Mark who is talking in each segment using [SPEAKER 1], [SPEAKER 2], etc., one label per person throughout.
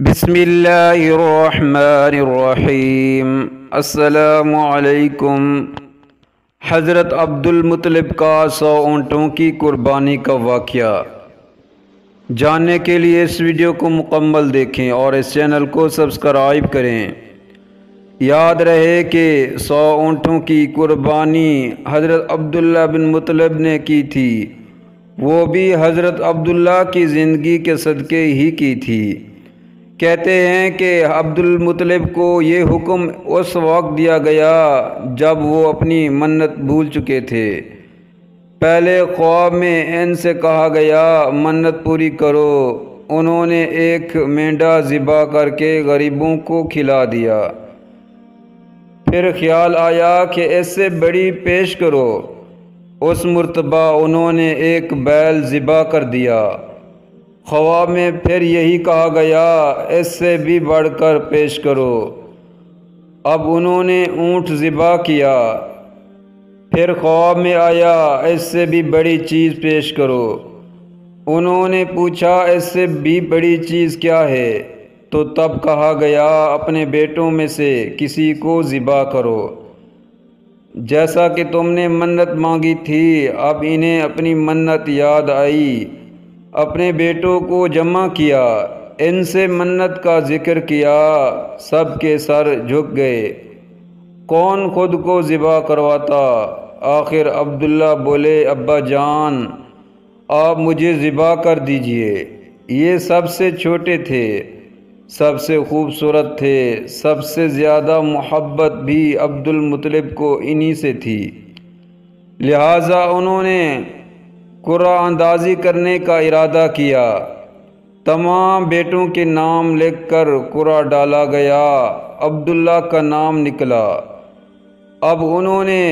[SPEAKER 1] بسم اللہ الرحمن الرحیم۔ السلام علیکم۔ حضرت عبد المطلب کا 100 اونٹوں کی قربانی کا واقعہ جاننے کے لیے اس ویڈیو کو مکمل دیکھیں اور اس چینل کو سبسکرائب کریں۔ یاد رہے کہ 100 اونٹوں کی قربانی حضرت عبداللہ بن مطلب نے کی تھی، وہ بھی حضرت عبداللہ کی زندگی کے صدقے ہی کی تھی۔ کہتے ہیں کہ عبد المطلب کو یہ حکم اس وقت دیا گیا جب وہ اپنی منت بھول چکے تھے۔ پہلے خواب میں ان سے کہا گیا منت پوری کرو۔ انہوں نے ایک مینڈا ذبح کر کے غریبوں کو کھلا دیا۔ پھر خیال آیا کہ اس سے بڑی پیش کرو۔ اس مرتبہ انہوں نے ایک بیل ذبح کر دیا۔ خواب میں پھر یہی کہا گیا اس سے بھی بڑھ کر پیش کرو۔ اب انہوں نے اونٹ ذبح کیا۔ پھر خواب میں آیا اس سے بھی بڑی چیز پیش کرو۔ انہوں نے پوچھا اس سے بھی بڑی چیز کیا ہے؟ تو تب کہا گیا اپنے بیٹوں میں سے کسی کو ذبح کرو، جیسا کہ تم نے منت مانگی تھی۔ اب انہیں اپنی منت یاد آئی، اپنے بیٹوں کو جمع کیا، ان سے منت کا ذکر کیا، سب کے سر جھک گئے۔ کون خود کو ذبح کرواتا؟ آخر عبداللہ بولے ابا جان آپ مجھے ذبح کر دیجئے۔ یہ سب سے چھوٹے تھے، سب سے خوبصورت تھے، سب سے زیادہ محبت بھی عبد المطلب کو انہی سے تھی، لہٰذا انہوں نے قرعہ اندازی کرنے کا ارادہ کیا۔ تمام بیٹوں کے نام لکھ کر قرعہ ڈالا گیا۔ عبداللہ کا نام نکلا۔ اب انہوں نے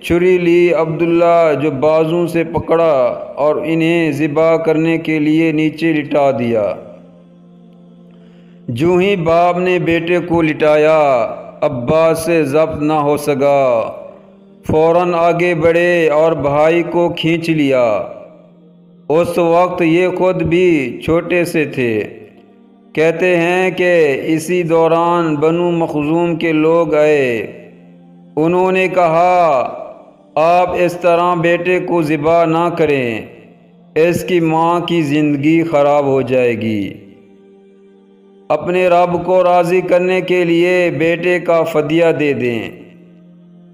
[SPEAKER 1] چھری لی، عبداللہ جو بازو سے پکڑا اور انہیں ذبح کرنے کے لیے نیچے لٹا دیا۔ جو ہی باپ نے بیٹے کو لٹایا، عباس سے ضبط نہ ہو سکا، فوراً آگے بڑھے اور بھائی کو کھینچ لیا۔ اس وقت یہ خود بھی چھوٹے سے تھے۔ کہتے ہیں کہ اسی دوران بنو مخزوم کے لوگ آئے۔ انہوں نے کہا آپ اس طرح بیٹے کو ذبح نہ کریں، اس کی ماں کی زندگی خراب ہو جائے گی۔ اپنے رب کو راضی کرنے کے لیے بیٹے کا فدیہ دے دیں۔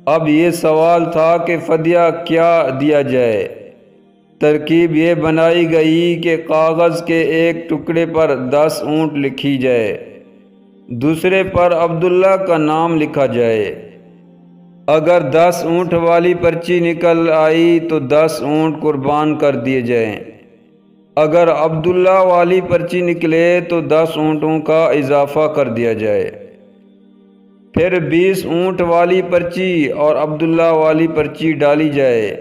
[SPEAKER 1] اب یہ سوال تھا کہ فدیہ کیا دیا جائے۔ ترکیب یہ بنائی گئی کہ کاغذ کے ایک ٹکڑے پر 10 اونٹ لکھی جائے، دوسرے پر عبداللہ کا نام لکھا جائے۔ اگر 10 اونٹ والی پرچی نکل آئی تو 10 اونٹ قربان کر دیے جائیں۔ اگر عبداللہ والی پرچی نکلے تو 10 اونٹوں کا اضافہ کر دیا جائے۔ پھر 20 اونٹ والی پرچی اور عبداللہ والی پرچی ڈالی جائے۔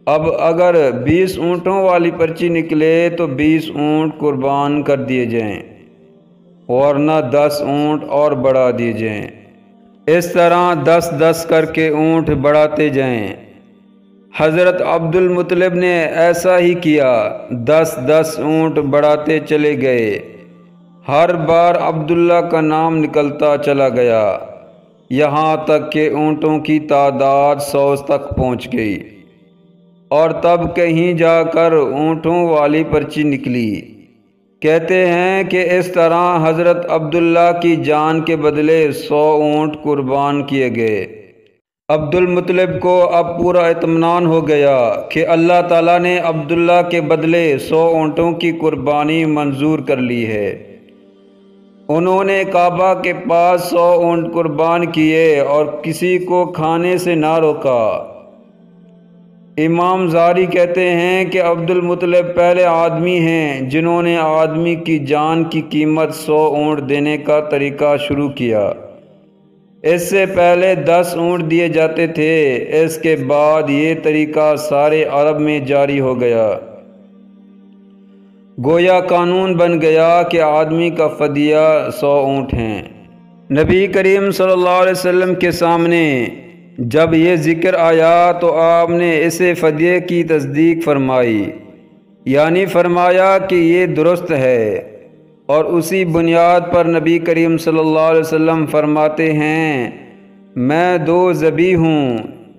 [SPEAKER 1] اب اگر 20 اونٹوں والی پرچی نکلے تو 20 اونٹ قربان کر دیے جائیں، ورنہ 10 اونٹ اور بڑھا دیے جائیں۔ اس طرح 10 کر کے اونٹ بڑھاتے جائیں۔ حضرت عبد المطلب نے ایسا ہی کیا، 10 اونٹ بڑھاتے چلے گئے۔ ہر بار عبداللہ کا نام نکلتا چلا گیا، یہاں تک کہ اونٹوں کی تعداد 100 تک پہنچ گئی، اور تب کہیں جا کر اونٹوں والی پرچی نکلی۔ کہتے ہیں کہ اس طرح حضرت عبداللہ کی جان کے بدلے 100 اونٹ قربان کیے گئے۔ عبد المطلب کو اب پورا اطمینان ہو گیا کہ اللہ تعالیٰ نے عبداللہ کے بدلے 100 اونٹوں کی قربانی منظور کر لی ہے۔ انہوں نے کعبہ کے پاس 100 اونٹ قربان کیے اور کسی کو کھانے سے نہ روکا۔ امام زاری کہتے ہیں کہ عبد المطلب پہلے آدمی ہیں جنہوں نے آدمی کی جان کی قیمت 100 اونٹ دینے کا طریقہ شروع کیا۔ اس سے پہلے 10 اونٹ دیے جاتے تھے، اس کے بعد یہ طریقہ سارے عرب میں جاری ہو گیا۔ گویا قانون بن گیا کہ آدمی کا فدیہ 100 اونٹ ہیں۔ نبی کریم صلی اللہ علیہ وسلم کے سامنے جب یہ ذکر آیا تو آپ نے اسے فدیے کی تصدیق فرمائی، یعنی فرمایا کہ یہ درست ہے، اور اسی بنیاد پر نبی کریم صلی اللہ علیہ وسلم فرماتے ہیں میں دو ذبیح ہوں،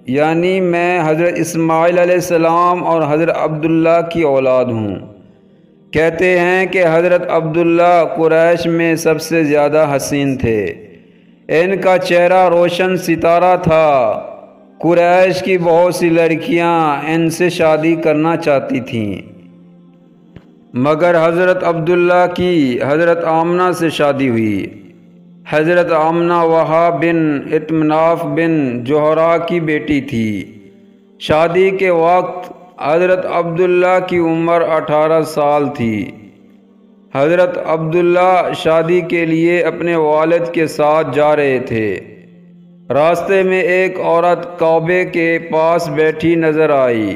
[SPEAKER 1] یعنی میں حضرت اسماعیل علیہ السلام اور حضرت عبداللہ کی اولاد ہوں۔ کہتے ہیں کہ حضرت عبداللہ قریش میں سب سے زیادہ حسین تھے، ان کا چہرہ روشن ستارہ تھا۔ قریش کی بہت سی لڑکیاں ان سے شادی کرنا چاہتی تھیں، مگر حضرت عبداللہ کی حضرت آمنہ سے شادی ہوئی۔ حضرت آمنہ وہاب بن اطمناف بن جوہرہ کی بیٹی تھی۔ شادی کے وقت حضرت عبداللہ کی عمر 18 سال تھی۔ حضرت عبداللہ شادی کے لیے اپنے والد کے ساتھ جا رہے تھے۔ راستے میں ایک عورت کعبے کے پاس بیٹھی نظر آئی۔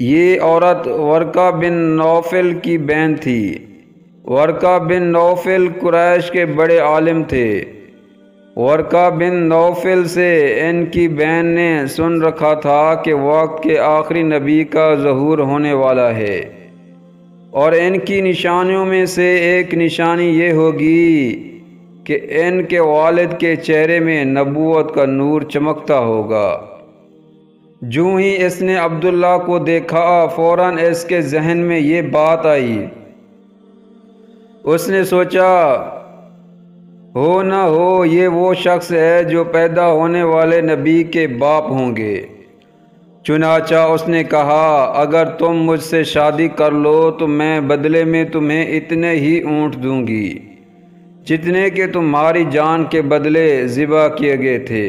[SPEAKER 1] یہ عورت ورقہ بن نوفل کی بہن تھی۔ ورقہ بن نوفل قریش کے بڑے عالم تھے۔ ورقہ بن نوفل سے ان کی بہن نے سن رکھا تھا کہ وقت کے آخری نبی کا ظہور ہونے والا ہے، اور ان کی نشانیوں میں سے ایک نشانی یہ ہوگی کہ ان کے والد کے چہرے میں نبوت کا نور چمکتا ہوگا۔ جو ہی اس نے عبداللہ کو دیکھا فوراً اس کے ذہن میں یہ بات آئی۔ اس نے سوچا ہو نہ ہو یہ وہ شخص ہے جو پیدا ہونے والے نبی کے باپ ہوں گے۔ چنانچہ اس نے کہا اگر تم مجھ سے شادی کر لو تو میں بدلے میں تمہیں اتنے ہی اونٹ دوں گی جتنے کہ تمہاری جان کے بدلے ذبح کیے گئے تھے۔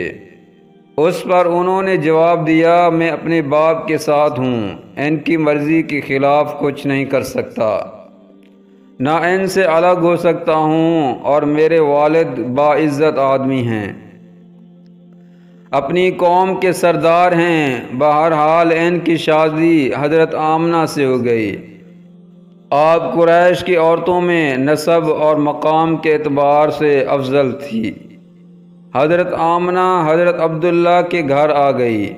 [SPEAKER 1] اس پر انہوں نے جواب دیا میں اپنے باپ کے ساتھ ہوں، ان کی مرضی کے خلاف کچھ نہیں کر سکتا، نہ ان سے الگ ہو سکتا ہوں، اور میرے والد باعزت آدمی ہیں، اپنی قوم کے سردار ہیں۔ بہرحال ان کی شادی حضرت آمنہ سے ہو گئی۔ آپ قریش کی عورتوں میں نسب اور مقام کے اعتبار سے افضل تھی۔ حضرت آمنہ حضرت عبداللہ کے گھر آ گئی۔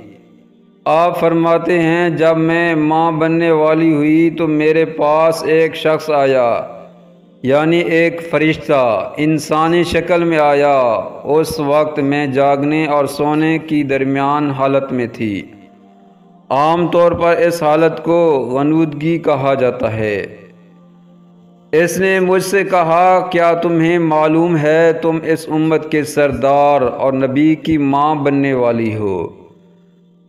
[SPEAKER 1] آپ فرماتے ہیں جب میں ماں بننے والی ہوئی تو میرے پاس ایک شخص آیا، یعنی ایک فرشتہ انسانی شکل میں آیا۔ اس وقت میں جاگنے اور سونے کی درمیان حالت میں تھی۔ عام طور پر اس حالت کو غنودگی کہا جاتا ہے۔ اس نے مجھ سے کہا کیا تمہیں معلوم ہے تم اس امت کے سردار اور نبی کی ماں بننے والی ہو؟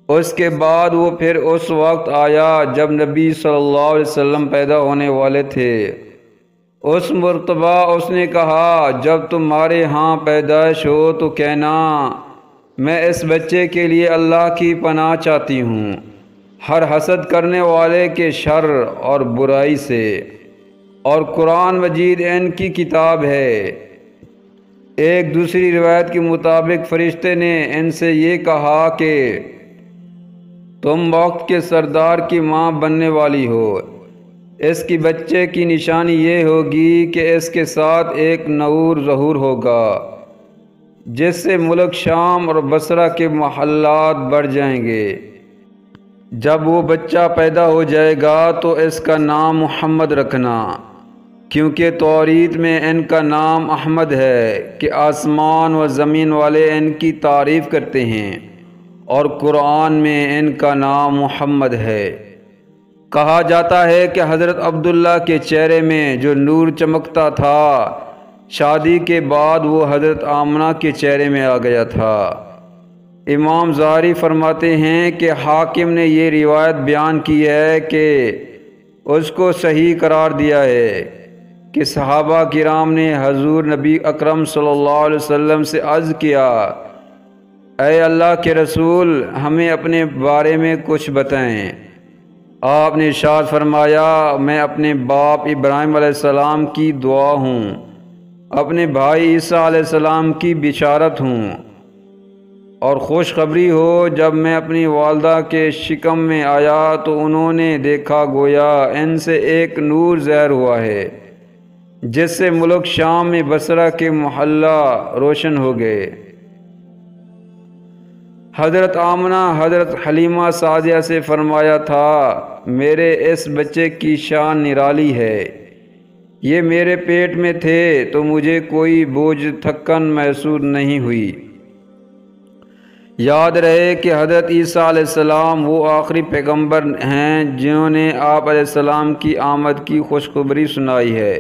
[SPEAKER 1] اس کے بعد وہ پھر اس وقت آیا جب نبی صلی اللہ علیہ وسلم پیدا ہونے والے تھے۔ اس مرتبہ اس نے کہا جب تمہارے ہاں پیدائش ہو تو کہنا میں اس بچے کے لیے اللہ کی پناہ چاہتی ہوں ہر حسد کرنے والے کے شر اور برائی سے، اور قرآن مجید ان کی کتاب ہے۔ ایک دوسری روایت کے مطابق فرشتے نے ان سے یہ کہا کہ تم وقت کے سردار کی ماں بننے والی ہو۔ اس کی بچے کی نشانی یہ ہوگی کہ اس کے ساتھ ایک نور ظہور ہوگا جس سے ملک شام اور بصرہ کے محلات بڑھ جائیں گے۔ جب وہ بچہ پیدا ہو جائے گا تو اس کا نام محمد رکھنا، کیونکہ توریت میں ان کا نام احمد ہے کہ آسمان و زمین والے ان کی تعریف کرتے ہیں، اور قرآن میں ان کا نام محمد ہے۔ کہا جاتا ہے کہ حضرت عبداللہ کے چہرے میں جو نور چمکتا تھا شادی کے بعد وہ حضرت آمنہ کے چہرے میں آ گیا تھا۔ امام زہری فرماتے ہیں کہ حاکم نے یہ روایت بیان کی ہے کہ اس کو صحیح قرار دیا ہے کہ صحابہ کرام نے حضور نبی اکرم صلی اللہ علیہ وسلم سے عرض کیا اے اللہ کے رسول ہمیں اپنے بارے میں کچھ بتائیں۔ آپ نے ارشاد فرمایا میں اپنے باپ ابراہیم علیہ السلام کی دعا ہوں، اپنے بھائی عیسیٰ علیہ السلام کی بشارت ہوں، اور خوشخبری ہو جب میں اپنی والدہ کے شکم میں آیا تو انہوں نے دیکھا گویا ان سے ایک نور ظاہر ہوا ہے جس سے ملک شام میں بصرہ کے محلہ روشن ہو گئے۔ حضرت آمنہ حضرت حلیمہ سعدیہ سے فرمایا تھا میرے اس بچے کی شان نرالی ہے، یہ میرے پیٹ میں تھے تو مجھے کوئی بوجھ تھکن محسوس نہیں ہوئی۔ یاد رہے کہ حضرت عیسیٰ علیہ السلام وہ آخری پیغمبر ہیں جنہوں نے آپ علیہ السلام کی آمد کی خوشخبری سنائی ہے۔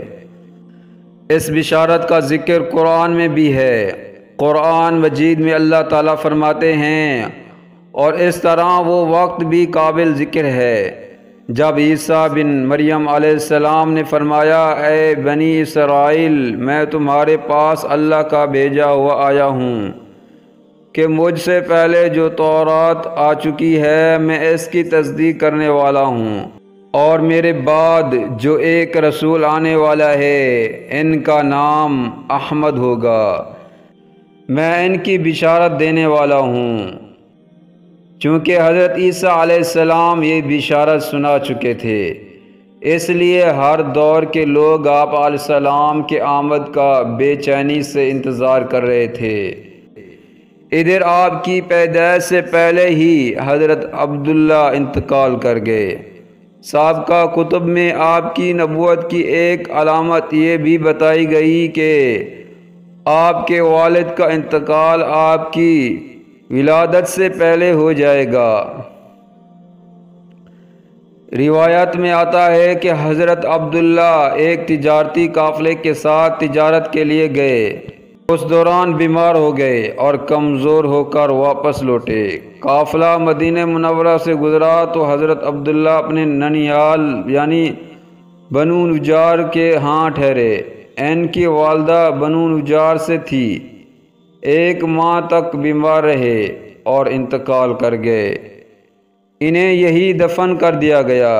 [SPEAKER 1] اس بشارت کا ذکر قرآن میں بھی ہے۔ قرآن مجید میں اللہ تعالیٰ فرماتے ہیں، اور اس طرح وہ وقت بھی قابل ذکر ہے جب عیسیٰ بن مریم علیہ السلام نے فرمایا، اے بنی اسرائیل، میں تمہارے پاس اللہ کا بھیجا ہوا آیا ہوں کہ مجھ سے پہلے جو تورات آ چکی ہے میں اس کی تصدیق کرنے والا ہوں، اور میرے بعد جو ایک رسول آنے والا ہے ان کا نام احمد ہوگا، میں ان کی بشارت دینے والا ہوں۔ چونکہ حضرت عیسیٰ علیہ السلام یہ بشارت سنا چکے تھے، اس لیے ہر دور کے لوگ آپ علیہ السلام کے آمد کا بے چینی سے انتظار کر رہے تھے۔ ادھر آپ کی پیدائش سے پہلے ہی حضرت عبداللہ انتقال کر گئے۔ سابقہ کتب میں آپ کی نبوت کی ایک علامت یہ بھی بتائی گئی کہ آپ کے والد کا انتقال آپ کی ولادت سے پہلے ہو جائے گا۔ روایت میں آتا ہے کہ حضرت عبداللہ ایک تجارتی قافلے کے ساتھ تجارت کے لیے گئے، اس دوران بیمار ہو گئے اور کمزور ہو کر واپس لوٹے۔ قافلہ مدینہ منورہ سے گزرا تو حضرت عبداللہ اپنے ننیال یعنی بنو نجار کے ہاں ٹھہرے۔ ان کی والدہ بنو نجار سے تھی، 1 ماہ تک بیمار رہے اور انتقال کر گئے۔ انہیں یہی دفن کر دیا گیا۔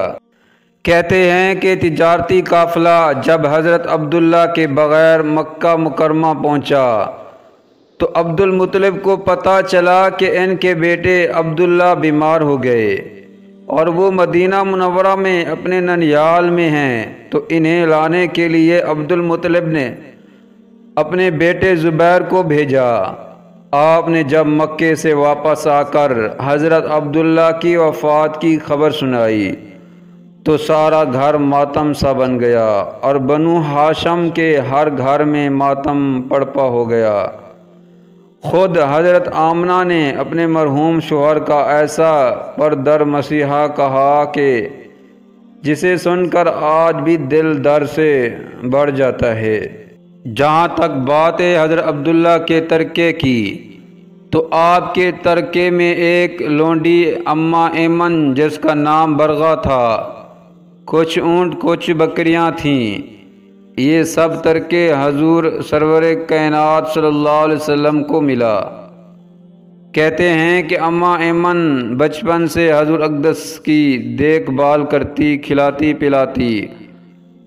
[SPEAKER 1] کہتے ہیں کہ تجارتی قافلہ جب حضرت عبداللہ کے بغیر مکہ مکرمہ پہنچا تو عبد المطلب کو پتہ چلا کہ ان کے بیٹے عبداللہ بیمار ہو گئے اور وہ مدینہ منورہ میں اپنے ننیال میں ہیں، تو انہیں لانے کے لیے عبد المطلب نے اپنے بیٹے زبیر کو بھیجا۔ آپ نے جب مکے سے واپس آ کر حضرت عبداللہ کی وفات کی خبر سنائی تو سارا گھر ماتم سا بن گیا اور بنو ہاشم کے ہر گھر میں ماتم پڑپا ہو گیا۔ خود حضرت آمنہ نے اپنے مرحوم شوہر کا ایسا پردر مسیحا کہا کہ جسے سن کر آج بھی دل درد سے بڑھ جاتا ہے۔ جہاں تک بات ہے حضرت عبداللہ کے ترکے کی، تو آپ کے ترکے میں ایک لونڈی اماں ایمن جس کا نام برغا تھا، کچھ اونٹ کچھ بکریاں تھیں۔ یہ سب ترکے حضور سرور کائنات صلی اللہ علیہ وسلم کو ملا۔ کہتے ہیں کہ اماں ایمن بچپن سے حضور اقدس کی دیکھ بھال کرتی، کھلاتی پلاتی،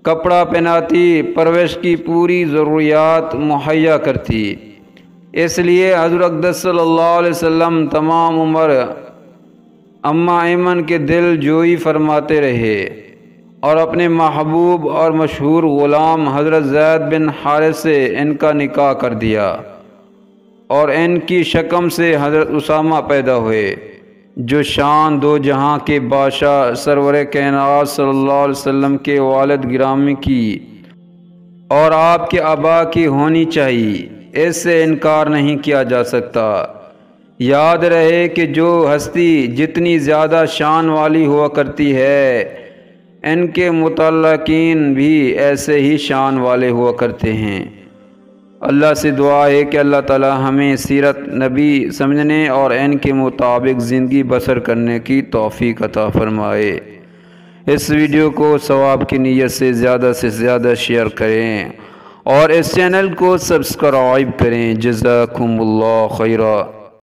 [SPEAKER 1] کپڑا پہناتی، پرورش کی پوری ضروریات مہیا کرتی۔ اس لیے حضور اقدس صلی اللہ علیہ وسلم تمام عمر اماں ایمن کے دل جوئی فرماتے رہے اور اپنے محبوب اور مشہور غلام حضرت زید بن حارث سے ان کا نکاح کر دیا، اور ان کی شکم سے حضرت اسامہ پیدا ہوئے، جو شان دو جہاں کے بادشاہ سرور کائنات صلی اللہ علیہ وسلم کے والد گرامی کی اور آپ کے آبا کی ہونی چاہیے، اس سے انکار نہیں کیا جا سکتا۔ یاد رہے کہ جو ہستی جتنی زیادہ شان والی ہوا کرتی ہے، ان کے متعلقین بھی ایسے ہی شان والے ہوا کرتے ہیں۔ اللہ سے دعا ہے کہ اللہ تعالی ہمیں سیرت نبی سمجھنے اور ان کے مطابق زندگی بسر کرنے کی توفیق عطا فرمائے۔ اس ویڈیو کو ثواب کی نیت سے زیادہ شیئر کریں اور اس چینل کو سبسکرائب کریں۔ جزاکم اللہ خیرا۔